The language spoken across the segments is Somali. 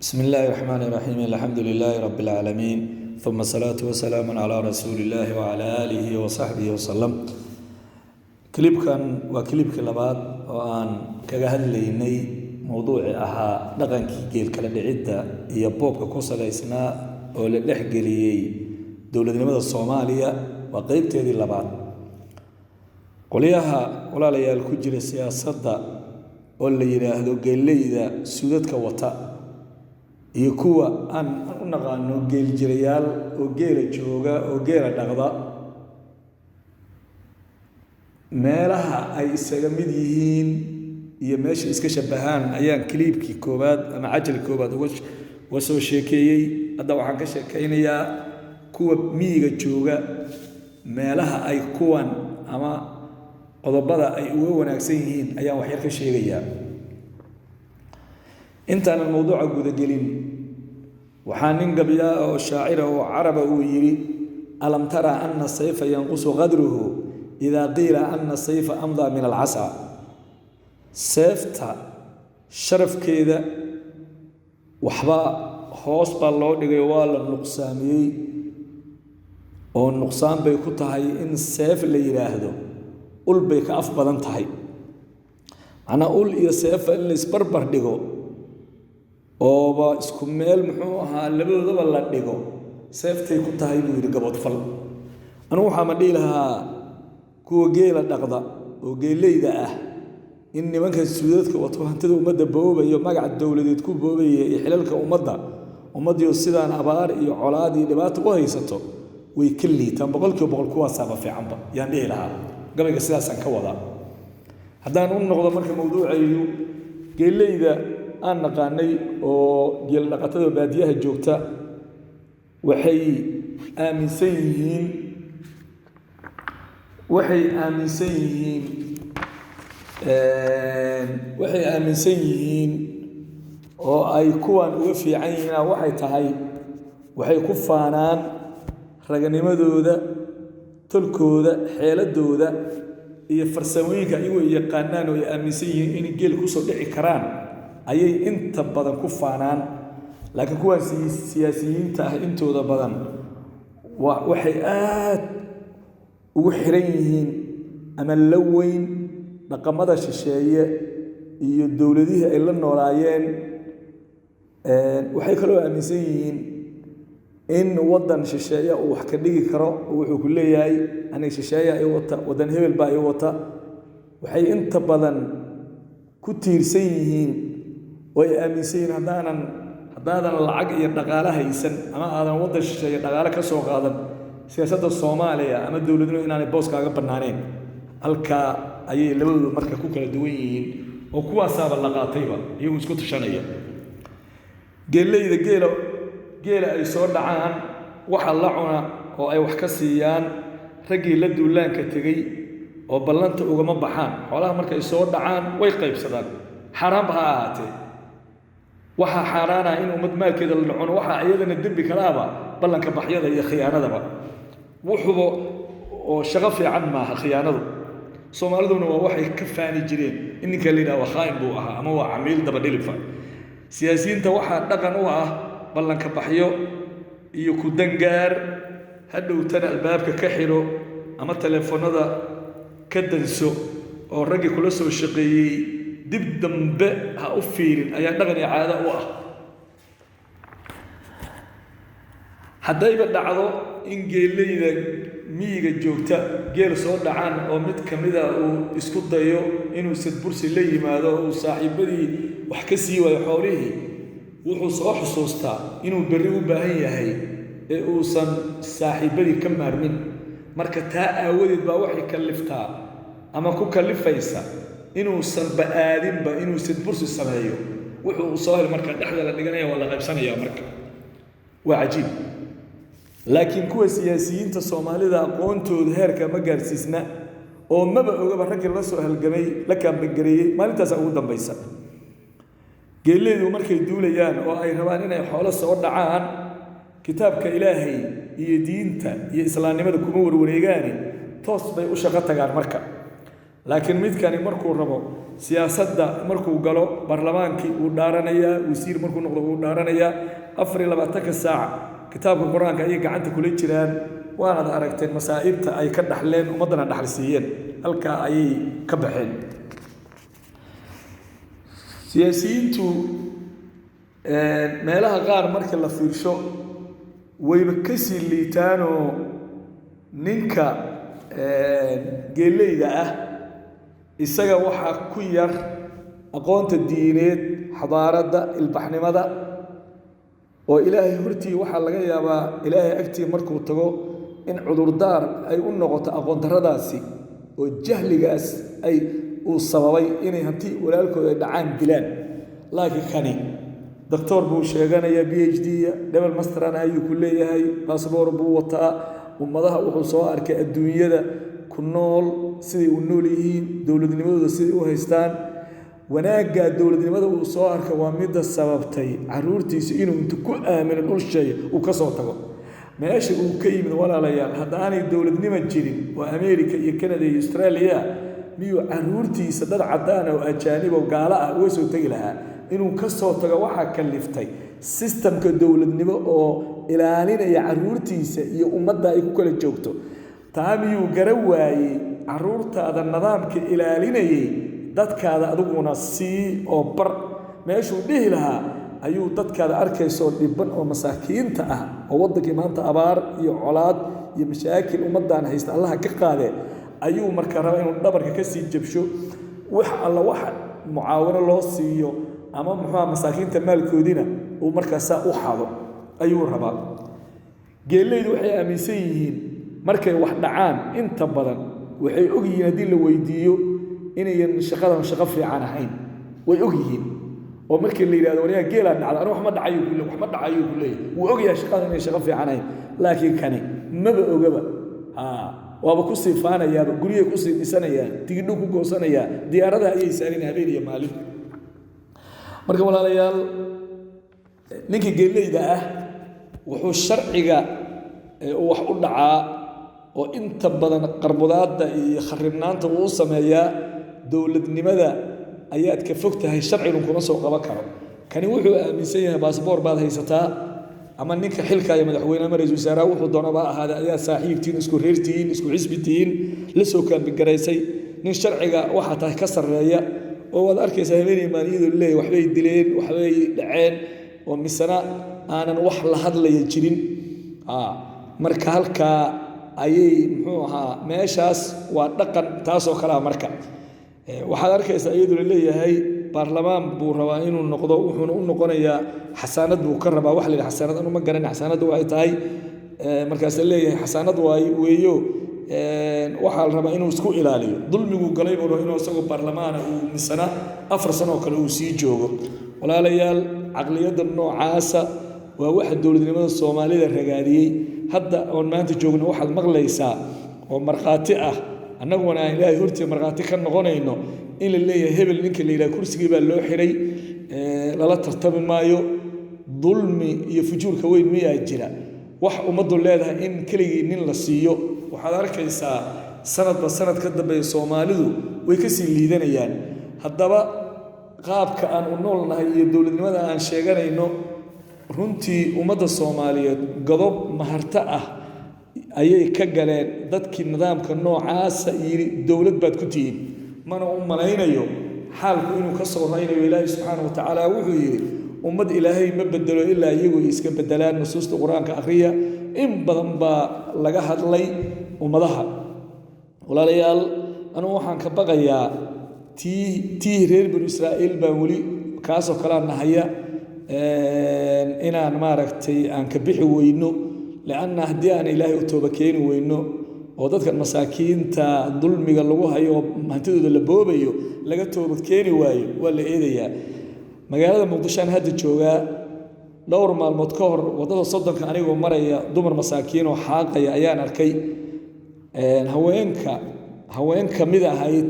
بسم الله الرحمن الرحيم الحمد لله رب العالمين ثم الصلاة والسلام على رسول الله وعلى آله وصحبه وسلم كليبكان وكليبك لباد وأن كجهد ليني موضوع أها لغنكي جيل كلا عدة هي بوب كوسلا إسنا ولا لحجلي دولة المدى الصومالية وقيبت هذه لباد قليها ولا لي الكجل السياسة ولا يراهدو جيل ليدا سودتك وطا iyo kuwa aan u naqaano geel jirayaal oo geela jooga oo geela dhaqda meelaha ay isaga mid yihiin iyo meesha iska shabahaan ayaan kliibkii koobaad ama ajal koobaad uga soo sheekeeyay hadda waxaan ka sheekeynayaa kuwa miyiga jooga meelaha ay kuwan ama qodobada ay uga wanaagsan yihiin ayaan wax yar ka sheegayaa intaan الموضوع guda gelin waxaan nin gabiya oo shaacir oo caraba uu yiri alam tara anna sayfa yanqusu qadruhu idha qila anna sayfa amda min al-asa sayfta sharafkeeda waxba hoos baa loo dhigay waa la nuqsaamiyay oo nuqsaan bay ku tahay in sayf la yiraahdo ul bay ka af badan tahay ana ul iyo sayf in la isbarbar dhigo oo isku meel muxuu ahaa labadoodaba la dhigo seeftay ku tahay buu yiri gabadh fal anu waxa ma dhiilahaa kuwa geela dhaqda oo geeleyda ah in nimanka suudadka wato hantida umada boobayo magac dawladeed ku boobaya iyo xilalka umadiyo sidaan abaar iyo colaad iyo dhibaato u haysato way kaliitaan boqolkiiba boqol kuwa saaba fiicanba yaan dhiilahaa gabayga sidaas aan ka wada hadaan u noqdo marka mawduuceeyu geeleyda aan naqaanay oo geel dhaqatada baadiyaha joogta waxay aaminsan yihiin oo ay kuwan uga fiican yihiin waxay tahay waxay ku faanaan raganimadooda tolkooda xeeladooda iyo farsamooyinka ay yaqaanaan oo ay aaminsan yihiin in geel ku soo dhici karaan ayay inta badan ku faanaan laakiin kuwa siyaasiyiinta ah intooda badan waxay aad ugu xiran yihiin ama la weyn dhaqamada shisheeye iyo dawladihii ay la noolaayeen waxay kaloo aaminsan yihiin in wadan shisheeye uu wax ka dhigi karo wuxuu ku leeyahay aniga shisheeye ay wata wadan hebel baa ay wata waxay inta badan ku tiirsan yihiin way aaminsan haddaadan lacag iyo dhaqaale haysan ama aadan wadan shisheeye dhaqaale ka soo qaadan siyaasadda Soomaaliya ama dawladdu inaanay boos kaaga banaaneen halka ayay labadoodu marka ku kala duwan yihiin oo kuwaasaaba la qaatayba iyagu isku tashanaya geeleyda geela ay soo dhacaan waxa la cuna oo ay wax ka siiyaan raggii la duulaanka tagay oo ballanta ugama baxaan xoolaha markay soo dhacaan way qaybsadaan xaraam ha ahaatee waxa xaraana in ummad maalkeeda la cuno waxa iyadana dambi kalaaba ballanka baxyada iyo khiyaanadaba wuxubo oo shaqo fiican ma aha khiyaanadu Soomaaliduna waa waxay ka faani jireen in ninka leeyahay waa khaain buu ahaa ama waa camiil daba dhilifa siyaasiyiinta waxa dhaqan u ah ballanka baxyo iyo ku dangaar hadhow tan albaabka ka xiro ama telefoonada ka danso oo raggi kula soo shaqeeyay dib dambe ha u fiirin ayaa dhaqan iyo caado u ah haddayba dhacdo in geeleyda miyiga joogta geel soo dhacaan oo mid kamida uu isku dayo inuu sadbursi la yimaado oo saaxiibadii wax ka sii waayo xoolihii wuxuu soo xusuustaa inuu berri u baahan yahay ee uusan saaxiibadii ka maarmin marka taa aawadeed baa waxay kaliftaa ama ku kalifaysa inuusan baaadinba inuu sadbursi sameeyo wuxuu soo hel marka dhexda la dhiganaya waa la qaybsanaya marka waa cajiib laakiin kuwa siyaasiyiinta Soomaalida aqoontooda heerka ma gaarsiisna oo maba ogaba rag la soo halgamay la kaambegareeyay maalintaas ugu dambaysa geeleydu markay duulayaan oo ay rabaan inay xoolo soo dhacaan kitaabka Ilaahay iyo diinta iyo islaamnimada kuma warwareegaan toos bay u shaqo tagaan marka laakiin midkani markuu rabo siyaasadda markuu galo baarlamaankii uu dhaaranaya wasiir markuu noqdo uu dhaaranaya 24 saac kitaabka quraanka ay gacanta kula jiraan waana aragteen masaa'ibta ay ka dhaxleen ummadana dhaxalsiiyeen halka ay ka baxeen siyaasiyiintu meelaha qaar marka la fiirsho wayba ka sii liitaano ninka geeleyda ah isaga waxa ku yar aqoonta diineed xadaarada ilbaxnimada oo ilaahay hortii waxa laga yaabaa ilaahay agtii markuu tago in cudurdaar ay u noqoto aqoon daradaasi oo jahligaas ay uu sababay inay hanti walaalkooda dhacaan dilaan laakiin kani doctor buu sheeganaya PhD double master ayuu ku leeyahay passport buu wataa ummadaha wuxuu soo arkay adduunyada ku nool sidii uu nool yihiin dawladnimadooda sidii u haystaan wanaaga dawladnimada uu soo arkay waa mid sababtay caruurtiisa inuu inta ku aamino dhul shay uu ka soo tago meesha uu ka yimid walaalayaal haddaanay dawladnimo jirin waa America iyo Canada iyo Australia miyuu caruurtiisa dad cadaan oo ajaanib oo gaala ah way soo tagi lahaa inuu ka soo tago waxa kaliftay systemka dawladnimo oo ilaalinaya caruurtiisa iyo ummadda ay ku kala joogto taamiyuu garawaayay caruurtaada nidaamka ilaalinayay dadkaada adiguna sii oo bar meeshuu dhihi lahaa ayuu dadkaada arkayso dhiban oo masaakiinta ah oo wadankii maanta abaar iyo colaad iyo mashaakil ummaddan haysta Allah ka qaade ayuu marka raba inuu dhabarka ka sii jabsho wax alla wax mucaawino loo siiyo ama muxuu masaakiinta maalkoodina uu markaas u xado ayuu rabaa geeleydu waxay aaminsan yihiin markay wax dhacaan inta badan waxay og yihiin hadii la weydiiyo inay shaqadan shaqo fiican ahayn way og yihiin oo markii la yiraahdo wariyaha geela dhacda aniga wax ma dhacayo kulay wuu og yahay shaqadan inay shaqo fiican ahayn laakiin kani maba ogaba waaba ku siifaanaya guriga ku sii dhisanaya tigidho ku goosanaya diyaarada ayay saarin habeen iyo maalin marka walaalayaal ninka geeleyda ah wuxuu sharciga wax u dhacaa oo inta badan qarbudaada iyo kharibnaanta uu sameeyaa dawladnimada ayaad ka fogtahay sharcigu kuma soo qaban karo kani wuxuu aaminsan yahay passport baad haysataa ama ninka xilka ay madaxweynaha ra'iisul wasaaraha wuxuu doonaba ahaada ayaa saaxiibtiin isku reertiin isku xisbitiin la soo kaambigaraysay nin sharciga waxa tahay ka sareeya oo wad arkaysa habeenay maaliyeedu leeyahay waxbay dileen waxbay dhaceen oo misana aanan wax la hadlaya jirin marka halka ayay muxuu ahaa meeshaas waa dhaqan taas oo kala marka waxaad arkaysaa iyadoo leeyahay baarlamaan buu rabaa inuu noqdo wuxuuna u noqonayaa xasaanad buu ka rabaa wax la yiraahdo xasaanad anu ma garanay xasaanadu way tahay markaas leeyahay xasaanad weeyo waxa la rabaa inuu isku ilaaliyo dulmigu galay oo inuu isagu baarlamaan uu misana 4 sano kale uu sii joogo walaalayaal aqliyada noocaasa waa waxa dawladnimada Soomaalida ragaadiyay hadda oo maanta joogno waxaad maqlaysaa oo marqaati ah annaguna ilaahay hortii marqaati ka noqonayno in la leeyahay hebel ninka la yiraahdo kursiga baa loo xiray lala tartami maayo dulmi iyo fujuurka weyn miyaa jira wax umadu leedahay in kaliya nin la siiyo waxaad arkaysaa sanadba sanad ka dambeeya Soomaalidu way ka sii liidanayaan haddaba qaabka aan u noolnahay iyo dawladnimada aan sheeganayno runtii ummadda Soomaaliyeed godob maharta ah ayay ka galeen dadkii nidaamka noocaas yiri dawlad baad ku tihiin mana u malaynayo xaalku inuu ka soo raynayo Ilaahay subhanahu wa ta'ala wuxuu yiri ummad Ilaahay ma bedelo ilaa iyagu iska bedelaan nusuusta Quraanka akhriya in badan baa laga hadlay ummadaha walaalayaal anu waxaan ka baqayaa tii reer bani Israa'iil baa wali kaasoo kala nahaya inaan maaragtay aan ka bixi weyno laana hadii aan Ilaahay u tooba keeni weyno oo dadka masaakiinta dulmiga lagu hayo hantidooda la boobayo laga tooba keeni waayo waa la eedayaa magaalada Muqdisho hadda jooga dhowr maalmood ka hor wadada Sodonka anigoo maraya dumar masaakiin oo xaaqaya ayaan arkay haweenka mid ahayd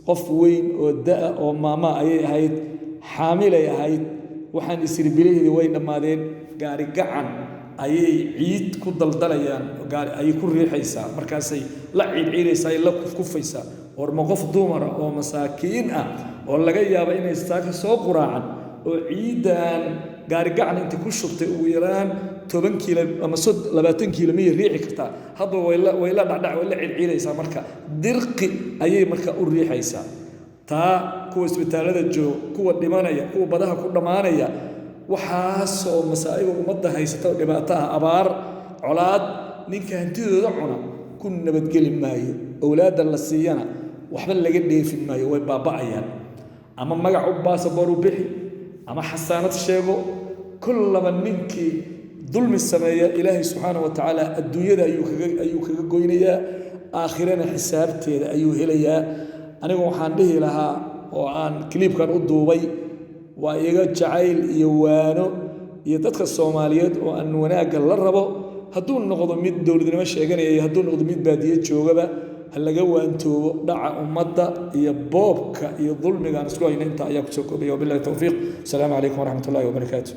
qof weyn oo daa oo maama ayay ahayd xaamil ay ahayd waxaan isirbileeyay way dhamaadeen gaari gacan ayay ciid ku daldalayaan gaari ay ku riixaysaa markaasay la ciidciidaysaa la kufaysaa war ma qof dumar oo masaakiin ah oo laga yaabo inay saaka soo quraacan oo ciidan gaari gacan inta ku shubtay ugu yaraan 10 kiilo ama 20 kiilo miyay riixi kartaa hadba way la dhacdhac way la cilciilaysaa marka dirqi ayay marka u riixaysaa taa kuwa isbitaalada joog kuwa dhimanaya kuwa badaha ku dhamaanaya waxaasoo masaa'ibo ummadda haysata dhibaato ah abaar colaad ninka hantidooda cuna ku nabadgeli maayo awlaada la siiyana waxba laga dheefin maayo way baaba'ayaan ama magac u baasaboor u bixi ama xasaanad sheego kullaba ninkii dulmi sameeya ilaahay subxaanahu wa tacaala adduunyada ayuu kaga goynayaa aakhirana xisaabteeda ayuu helayaa anigu waxaan dhihi lahaa oo aan kliibkan u duubay waa iyaga jacayl iyo waano iyo dadka Soomaaliyeed oo aan wanaagga la rabo hadduu noqdo mid dawladnimo sheeganaya iyo hadduu noqdo mid baadiye joogaba halaga waantoobo dhaca ummadda iyo boobka iyo dulmiga aan isku hayna inta ayaa ku soo koobaya wabillahi tawfiiq assalamu alaykum wa rahmatullahi wa barakatuh